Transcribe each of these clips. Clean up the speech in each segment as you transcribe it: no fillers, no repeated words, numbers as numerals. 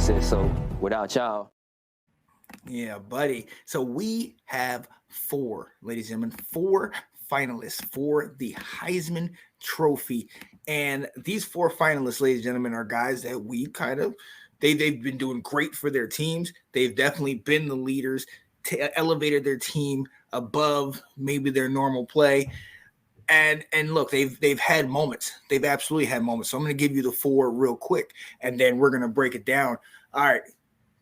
process. So without y'all. Yeah, buddy. So we have four, ladies and gentlemen, four finalists for the Heisman Trophy. And these four finalists, ladies and gentlemen, are guys that we they've been doing great for their teams. They've definitely been the leaders, elevated their team above maybe their normal play. And look, they've had moments. They've absolutely had moments. So I'm going to give you the four real quick, and then we're going to break it down. All right,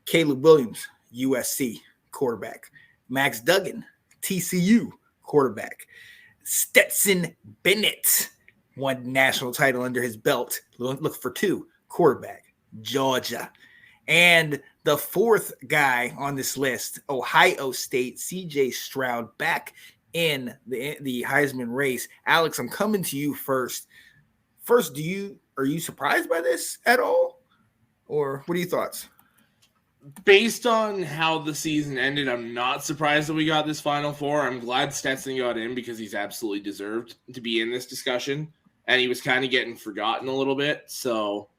Caleb Williams, USC quarterback. Max Duggan, TCU quarterback. Stetson Bennett, one national title under his belt. Look for two, quarterback, Georgia. And the fourth guy on this list, Ohio State, CJ Stroud, back in the Heisman race. Alex, I'm coming to you first. First, are you surprised by this at all? Or what are your thoughts? Based on how the season ended, I'm not surprised that we got this Final Four. I'm glad Stetson got in because he's absolutely deserved to be in this discussion. And he was kind of getting forgotten a little bit. So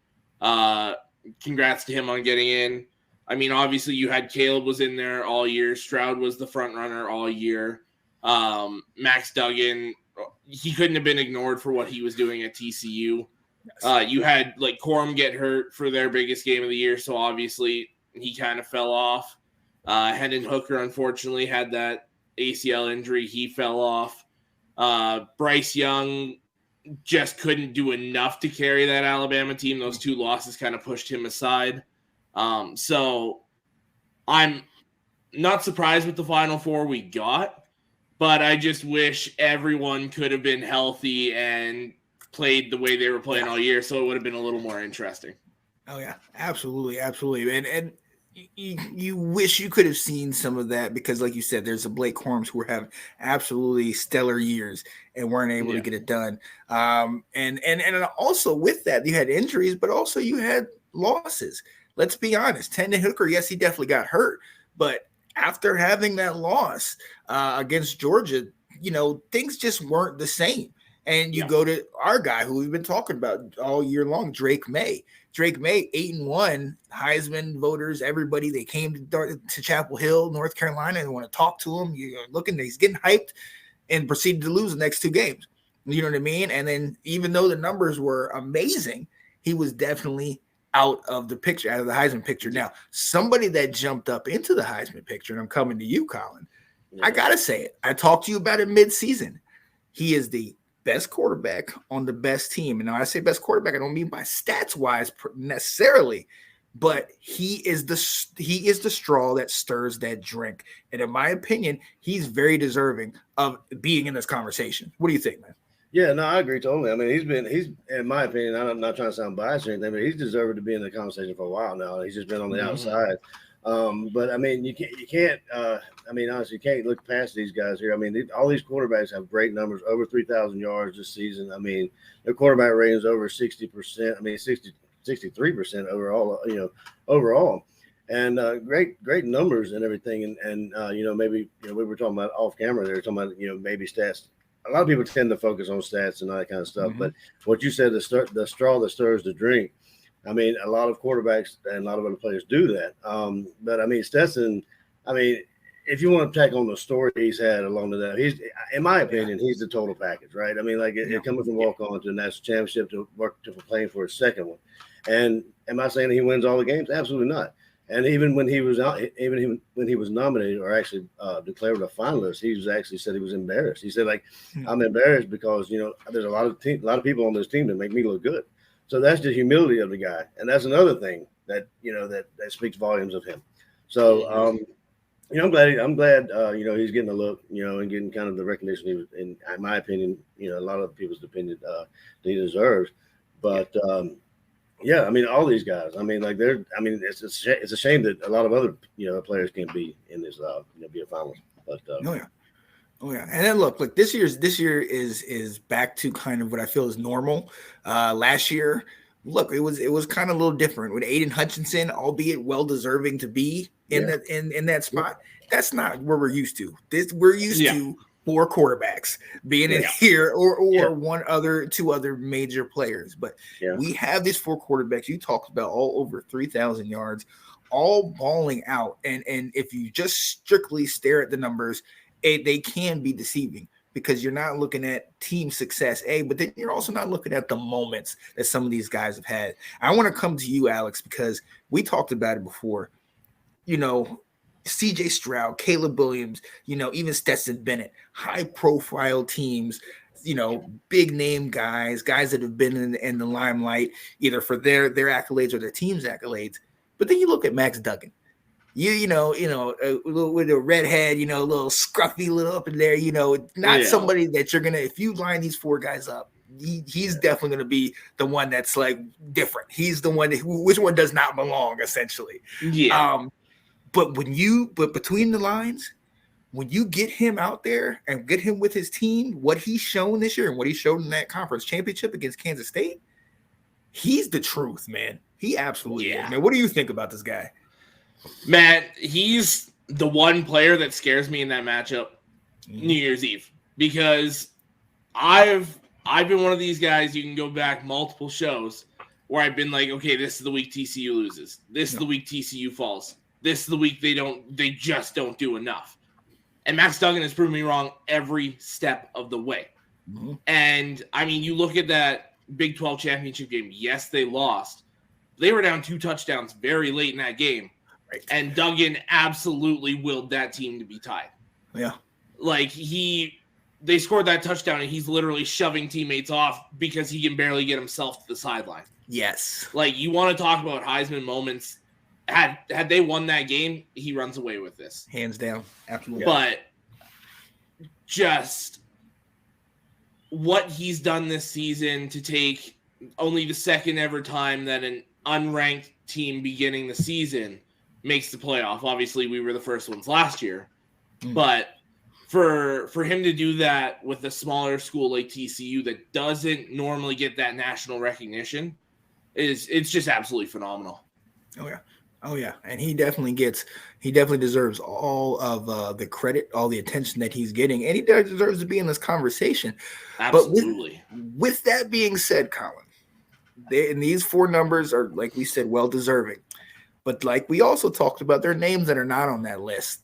congrats to him on getting in. I mean, obviously you had Caleb was in there all year. Stroud was the front runner all year. Max Duggan, he couldn't have been ignored for what he was doing at TCU. You had like Corum get hurt for their biggest game of the year. So obviously he kind of fell off. Hendon Hooker, unfortunately, had that ACL injury. He fell off. Bryce Young just couldn't do enough to carry that Alabama team. Those two losses kind of pushed him aside. So I'm not surprised with the Final Four we got, but I just wish everyone could have been healthy and played the way they were playing all year, so it would have been a little more interesting. Oh, yeah, absolutely. And you wish you could have seen some of that because, like you said, there's a Blake Corums who have absolutely stellar years and weren't able to get it done. And also with that, you had injuries, but also you had losses. Let's be honest. Hendon Hooker, yes, he definitely got hurt, but after having that loss against Georgia, things just weren't the same. And you go to our guy who we've been talking about all year long, Drake May. Drake May, 8-1, Heisman voters, everybody, they came to Chapel Hill, North Carolina, and want to talk to him. You're looking, he's getting hyped and proceeded to lose the next two games. You know what I mean? And then even though the numbers were amazing, he was definitely out of the picture, out of the Heisman picture. Now, somebody that jumped up into the Heisman picture, and I'm coming to you, Colin, I got to say it. I talked to you about it mid-season. He is the best quarterback on the best team. And now I say best quarterback, I don't mean by stats wise necessarily, but he is the straw that stirs that drink. And in my opinion, he's very deserving of being in this conversation. What do you think, man? Yeah, no, I agree totally. I mean, he's in my opinion, I'm not trying to sound biased or anything, but he's deserved to be in the conversation for a while now. He's just been on the outside. But I mean, you can't. I mean, honestly, you can't look past these guys here. I mean, all these quarterbacks have great numbers, over 3,000 yards this season. I mean, their quarterback rating is over 60%. I mean, 63% overall, and great numbers and everything. And maybe we were talking about off camera. They were talking about maybe stats. A lot of people tend to focus on stats and all that kind of stuff. But what you said, the straw that stirs the drink. I mean, a lot of quarterbacks and a lot of other players do that. But I mean, Stetson, I mean, if you want to tack on the story he's had along the way, he's, in my opinion, he's the total package, right? I mean, like coming from walk-on to the national championship to playing for his second one. And am I saying he wins all the games? Absolutely not. And even when he was nominated or actually declared a finalist, he was actually said he was embarrassed. He said, like, I'm embarrassed because there's a lot of people on this team that make me look good. So that's the humility of the guy, and that's another thing that that speaks volumes of him. So I'm glad he's getting a look, and getting kind of the recognition he was, in my opinion, a lot of people's opinion that he deserves. But I mean, all these guys, I mean, like it's a shame that a lot of other players can't be in this be a finalist. But Oh yeah, and then look, this year is back to kind of what I feel is normal. Last year, look, it was kind of a little different with Aiden Hutchinson, albeit well deserving to be in that spot. That's not where we're used to. We're used to 4 quarterbacks being in here or two other major players. But we have these 4 quarterbacks. You talked about all over 3,000 yards, all balling out. And if you just strictly stare at the numbers, they can be deceiving because you're not looking at team success, but then you're also not looking at the moments that some of these guys have had. I want to come to you, Alex, because we talked about it before. CJ Stroud, Caleb Williams, even Stetson Bennett, high profile teams, big name guys that have been in the limelight, either for their accolades or their team's accolades. But then you look at Max Duggan, with a redhead, a little scruffy, little up in there, not somebody that you're going to, if you line these 4 guys up, he's definitely going to be the one that's like different. He's the one which one does not belong, essentially. Yeah. But between the lines, when you get him out there and get him with his team, what he's shown this year and what he showed in that conference championship against Kansas State, he's the truth, man. He absolutely is, man. What do you think about this guy? Man, he's the one player that scares me in that matchup New Year's Eve because I've been one of these guys, you can go back multiple shows where I've been like, okay, this is the week TCU loses. This is the week TCU falls. This is the week they just don't do enough. And Max Duggan has proven me wrong every step of the way. Mm-hmm. And, I mean, you look at that Big 12 championship game. Yes, they lost. They were down 2 touchdowns very late in that game. Right. And Duggan absolutely willed that team to be tied. Yeah. Like, they scored that touchdown, and he's literally shoving teammates off because he can barely get himself to the sideline. Yes. Like, you want to talk about Heisman moments. Had they won that game, he runs away with this. Hands down. Absolutely. But just what he's done this season to take only the second ever time that an unranked team beginning the season makes the playoff. Obviously, we were the first ones last year. But for him to do that with a smaller school like TCU that doesn't normally get that national recognition, it's just absolutely phenomenal. Oh yeah, and he definitely deserves all of the credit, all the attention that he's getting, and he deserves to be in this conversation. Absolutely. But with that being said, Colin, these 4 numbers are, like we said, well deserving. But like we also talked about, there are names that are not on that list.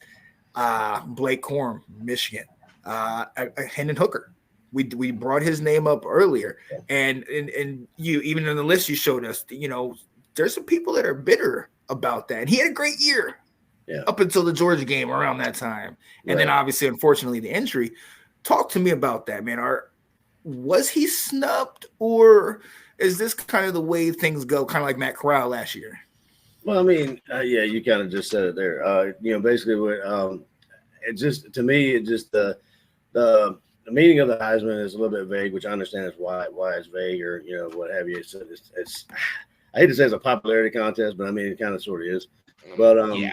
Blake Corum, Michigan, Hendon Hooker. We brought his name up earlier, and you even in the list you showed us, there's some people that are bitter about that. And he had a great year up until the Georgia game around that time. And then obviously, unfortunately, the injury. Talk to me about that, man. Was he snubbed, or is this kind of the way things go, kind of like Matt Corral last year? Well, I mean, you kind of just said it there. Basically, what it just, to me, it just the meaning of the Heisman is a little bit vague, which I understand is why it's vague, or what have you. It's I hate to say it's a popularity contest, but I mean it kind of sort of is. But and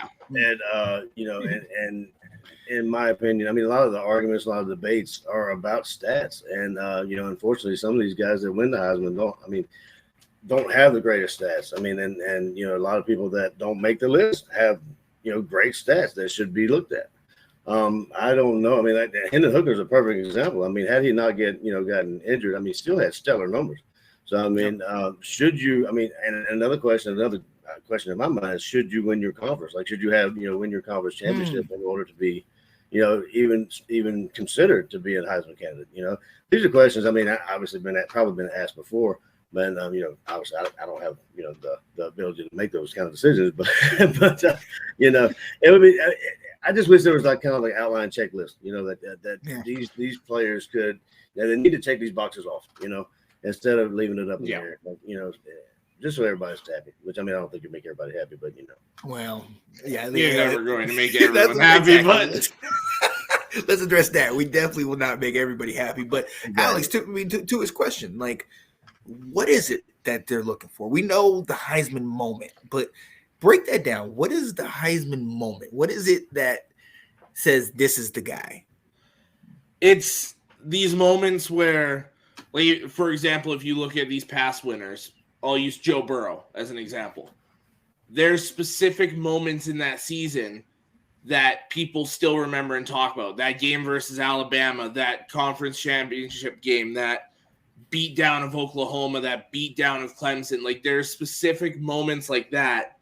in my opinion, I mean a lot of the arguments, a lot of the debates are about stats, and unfortunately, some of these guys that win the Heisman don't have the greatest stats. I mean, and a lot of people that don't make the list have great stats that should be looked at. I don't know. I mean, Hendon Hooker is a perfect example. I mean, had he not gotten injured, I mean, he still had stellar numbers. So, I mean, should you – I mean, and another question in my mind is, should you win your conference? Like, should you have, win your conference championship in order to be, even considered to be a Heisman candidate? These are questions, I mean, obviously probably been asked before. But, obviously I don't have, the ability to make those kind of decisions. But it would be – I just wish there was like kind of like outline checklist, that these players could – they need to take these boxes off, instead of leaving it up in the air, just so everybody's happy. Which I mean, I don't think you make everybody happy, but Well, you're never going to make everyone happy. But let's address that. We definitely will not make everybody happy. But Alex, to his question, like, what is it that they're looking for? We know the Heisman moment, but break that down. What is the Heisman moment? What is it that says this is the guy? It's these moments where, like, for example, if you look at these past winners, I'll use Joe Burrow as an example. There's specific moments in that season that people still remember and talk about. That game versus Alabama, that conference championship game, that beatdown of Oklahoma, that beatdown of Clemson. Like, there's specific moments like that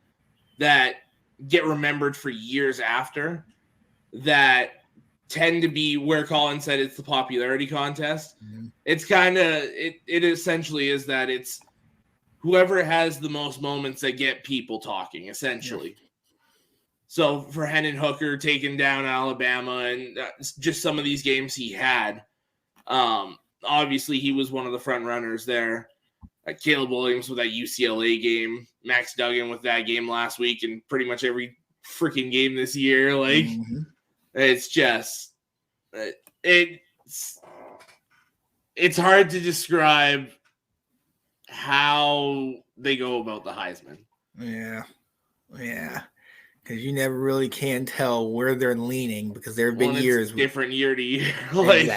that get remembered for years after that tend to be where Colin said it's the popularity contest. Mm-hmm. It's kind of, it essentially is that it's whoever has the most moments that get people talking, essentially. Yeah. So for Hendon Hooker taking down Alabama and just some of these games he had, obviously he was one of the front runners there. Caleb Williams with that UCLA game, Max Duggan with that game last week, and pretty much every freaking game this year. Like, it's just, it's hard to describe how they go about the Heisman. Yeah. Because you never really can tell where they're leaning, because there have been years different year to year. Like,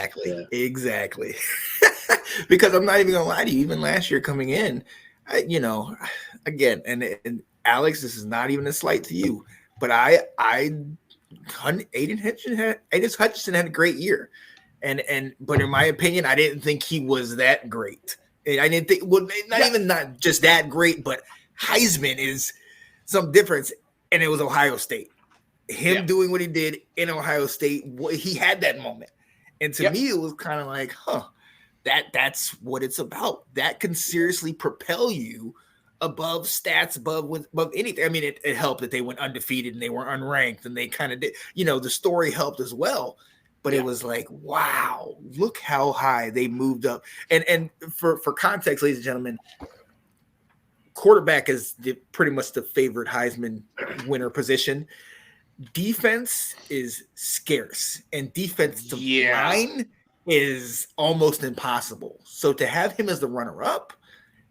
exactly. Because I'm not even gonna lie to you, even last year coming in, again, and Alex, this is not even a slight to you, but Aiden Hutchinson had a great year, but in my opinion, I didn't think he was that great. I didn't think, not just that great, but Heisman is some difference, and it was Ohio State. Him doing what he did in Ohio State, he had that moment, and to me, it was kind of like, that's what it's about. That can seriously propel you above stats, above anything. I mean, it helped that they went undefeated and they were unranked, and they kind of did, the story helped as well. But it was like, wow, look how high they moved up. And for context, ladies and gentlemen, quarterback is pretty much the favorite Heisman winner position. Defense is scarce, and defensive line is almost impossible. So to have him as the runner-up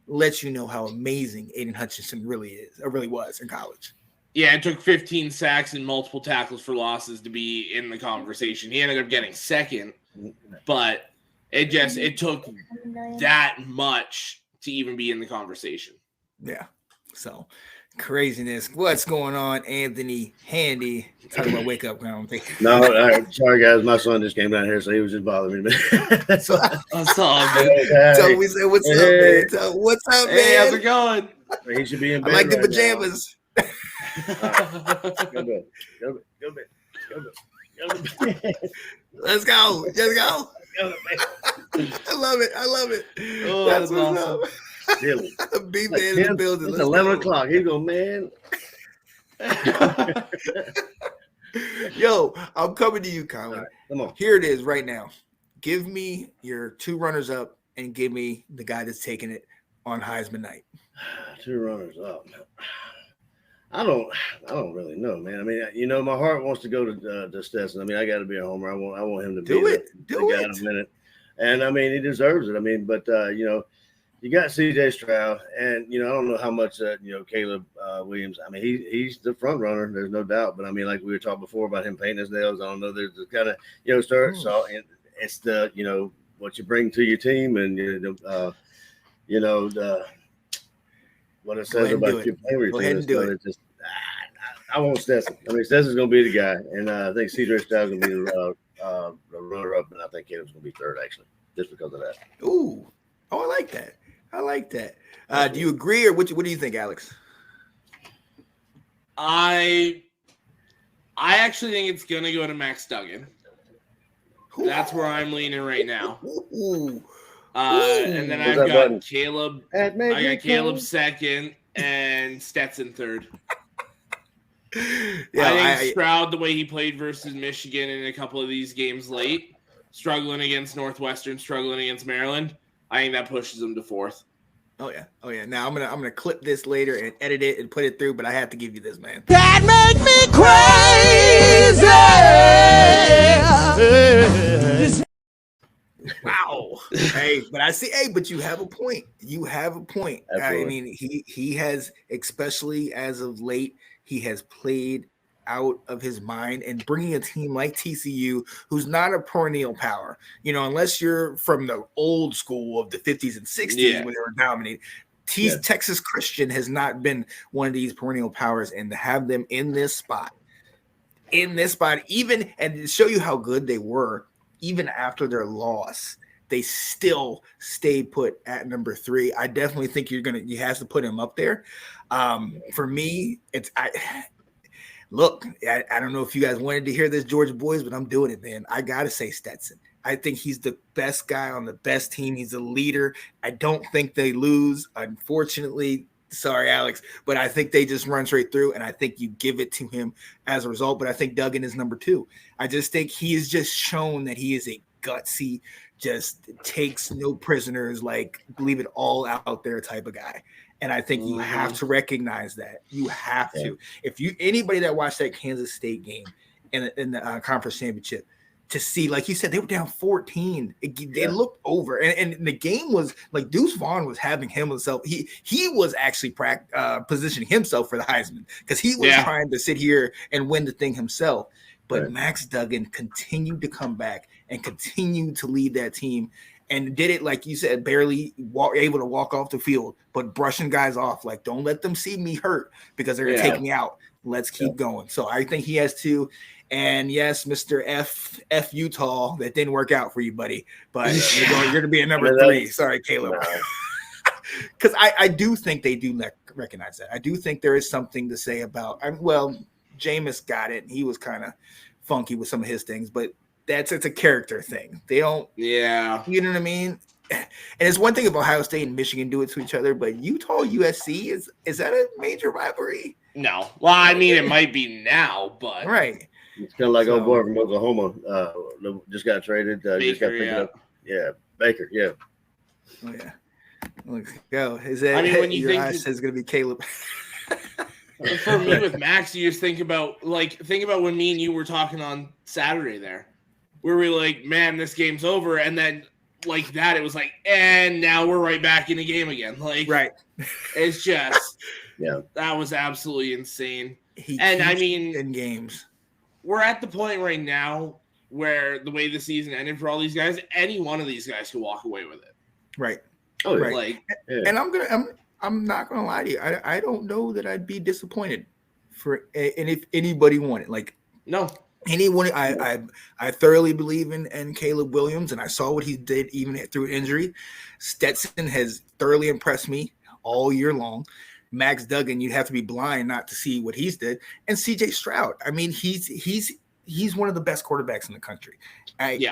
lets you know how amazing Aiden Hutchinson really was in college. Yeah, it took 15 sacks and multiple tackles for losses to be in the conversation. He ended up getting second, but it took that much to even be in the conversation. Yeah. So craziness. What's going on, Anthony Handy? Talking about wake up ground. No, sorry guys, my son just came down here, so he was just bothering me. So that's all good. So we said, "What's up, man? What's up, man? Hey, how's it going?" He should be in bed. I like the pajamas. Go bed. Let's go. Just go. I love it. Oh, that's what's awesome. Up. Really? B-Man in the building. It's 11 o'clock. He go, man. Yo, I'm coming to you, Colin. Right, come on. Here it is right now. Give me your two runners up and give me the guy that's taking it on Heisman night. Two runners up. I don't really know, man. I mean, my heart wants to go to Stetson. I mean, I got to be a homer. I want him to do it. Do it. Got a minute. And I mean, he deserves it. I mean, but you got C.J. Stroud, and I don't know how much Caleb Williams. I mean, he's the front runner. There's no doubt. But I mean, like we were talking before about him painting his nails. I don't know. There's the kind of start. So it's the what you bring to your team, and what it says about your favorite team. Go ahead and do it. Just, I want Stetson. I mean, Stetson's going to be the guy, and I think C.J. Stroud's going to be the runner-up, and I think Caleb's going to be third, actually, just because of that. Ooh, I like that. Do you agree, or what do you think, Alex? I actually think it's going to go to Max Duggan. That's where I'm leaning right now. And then I've got Caleb. I got Caleb second and Stetson third. I think Stroud, the way he played versus Michigan in a couple of these games late, struggling against Northwestern, struggling against Maryland, I think that pushes him to fourth. Oh yeah. Now I'm gonna clip this later and edit it and put it through, but I have to give you this, man. That make me crazy. Wow. But you have a point. Absolutely. I mean, he has, especially as of late, he has played out of his mind, and bringing a team like TCU, who's not a perennial power, unless you're from the old school of the 50s and 60s when they were dominating. Texas Christian has not been one of these perennial powers, and to have them in this spot, in this spot, even and to show you how good they were, even after their loss, they still stayed put at number 3. I definitely think you have to put him up there. For me, I don't know if you guys wanted to hear this, Georgia boys, but I'm doing it, man. I gotta say Stetson. I think he's the best guy on the best team. He's a leader. I don't think they lose, unfortunately. Sorry, Alex, but I think they just run straight through, and I think you give it to him as a result. But I think Duggan is number 2. I just think he has just shown that he is a gutsy, just takes no prisoners, like leave it all out there type of guy. And I think you have to recognize that. You have to. If anybody that watched that Kansas State game in the conference championship, to see, like you said, they were down 14. They looked over, and the game was like Deuce Vaughn was having himself. He was actually positioning himself for the Heisman because he was trying to sit here and win the thing himself. But Max Duggan continued to come back and continued to lead that team, and did it, like you said, barely able to walk off the field, but brushing guys off. Like, don't let them see me hurt because they're going to take me out. Let's keep going. So I think he has to. And yes, Mr. F Utah, that didn't work out for you, buddy. But you're going to be a number 3. Sorry, Caleb. Because I do think they do recognize that. I do think there is something to say about. Jameis got it. He was kind of funky with some of his things, but it's a character thing. They don't. Yeah. You know what I mean? And it's one thing if Ohio State and Michigan do it to each other, but Utah USC is that a major rivalry? No. Well, I mean, it might be now, but right. It's kind of like old boy from Oklahoma. Just got traded. Baker, just got picked up. Yeah, Baker. Yeah. Oh yeah. Let's go. Is that? I mean, when you think it's going to be Caleb. For me with Max, you just think about when me and you were talking on Saturday there, where we were like, man, this game's over, and then like that, it was like, and now we're right back in the game again. Like, right. It's just, that was absolutely insane. I mean, in games, we're at the point right now where the way the season ended for all these guys, any one of these guys could walk away with it. Right. Oh, right. Like, and I'm not gonna lie to you. I don't know that I'd be disappointed and if anybody wanted, like, no. Anyone, I thoroughly believe in Caleb Williams, and I saw what he did even through injury. Stetson has thoroughly impressed me all year long. Max Duggan, you'd have to be blind not to see what he's did. And CJ Stroud, I mean, he's one of the best quarterbacks in the country. He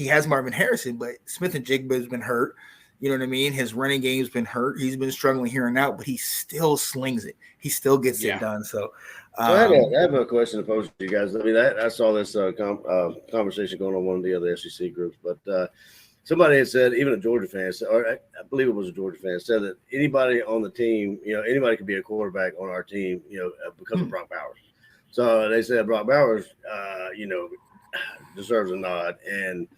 has Marvin Harrison, but Smith and Jigba has been hurt. You know what I mean? His running game's been hurt. He's been struggling here and out, but he still slings it. He still gets it done. So I have a question to pose to you guys. I mean, I saw this conversation going on one of the other SEC groups, but somebody had said, even a Georgia fan, or I believe it was a Georgia fan, said that anybody on the team, anybody could be a quarterback on our team, because of Brock Bowers. So they said Brock Bowers, deserves a nod. And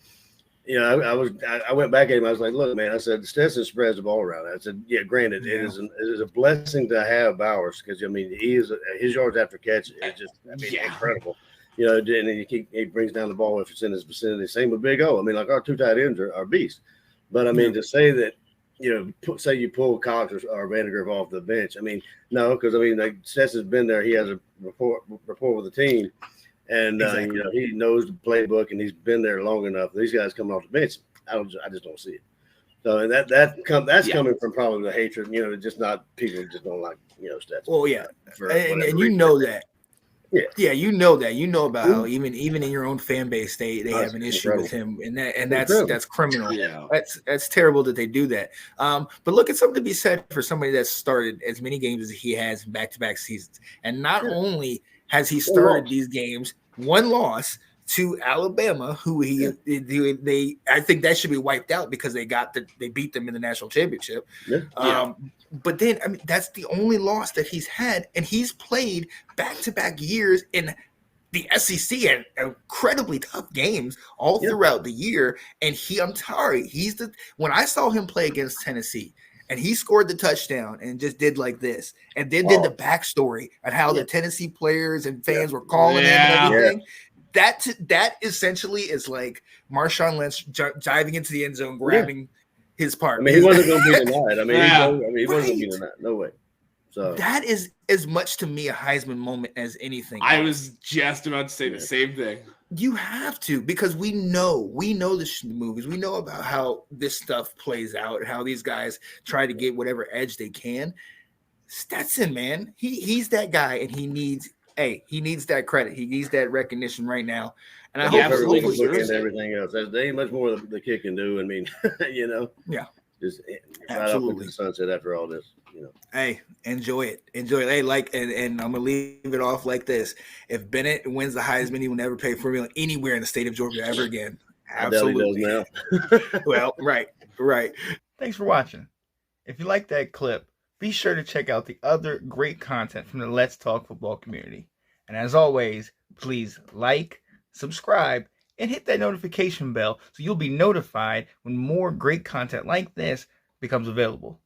I went back at him. I was like, look, man, I said, Stetson spreads the ball around. I said, yeah, granted, it is a blessing to have Bowers because, I mean, his yards after catch is just, incredible. And then he brings down the ball if it's in his vicinity. Same with Big O. I mean, like our 2 tight ends are beasts. But, I mean, to say that, say you pull Cox or Vandegrift off the bench, I mean, no, because, I mean, like Stetson's been there. He has a rapport with the team. And he knows the playbook, and he's been there long enough. These guys coming off the bench, I just don't see it. So, and that's coming from probably the hatred. Just not people just don't like Stetson. Well, yeah, and you know that. Yeah, you know that. You know about how even in your own fan base, they have an issue with him, and that's criminal. Yeah, that's terrible that they do that. But look, it's something to be said for somebody that's started as many games as he has in back-to-back seasons, and not only has he started these games, one loss to Alabama, who I think that should be wiped out because they beat them in the national championship. But then, I mean, that's the only loss that he's had, and he's played back-to-back years in the SEC and incredibly tough games all throughout the year. And I'm sorry, when I saw him play against Tennessee, and he scored the touchdown and just did like this, and then did the backstory on how the Tennessee players and fans were calling him and everything. That essentially is like Marshawn Lynch diving into the end zone, grabbing his part. I mean, he wasn't going to be denied. I mean, he wasn't going to be denied. No way. So that is as much to me a Heisman moment as anything I else. was just about to say the same thing. You have to, because we know the movies. We know about how this stuff plays out, how these guys try to get whatever edge they can. Stetson, man, he's that guy, and he needs that credit. He needs that recognition right now. And I He hope absolutely hopefully deserves it. everything else. There ain't much more the kid can do. I mean, you know, just right off into the sunset after all this. You know, hey, enjoy it. Hey, and I'm gonna leave it off like this: if Bennett wins the Heisman, he will never pay for a meal anywhere in the state of Georgia ever again. Absolutely. I doubt he does now. Well, right. Thanks for watching. If you like that clip, be sure to check out the other great content from the Let's Talk Football community. And as always, please like, subscribe, and hit that notification bell so you'll be notified when more great content like this becomes available.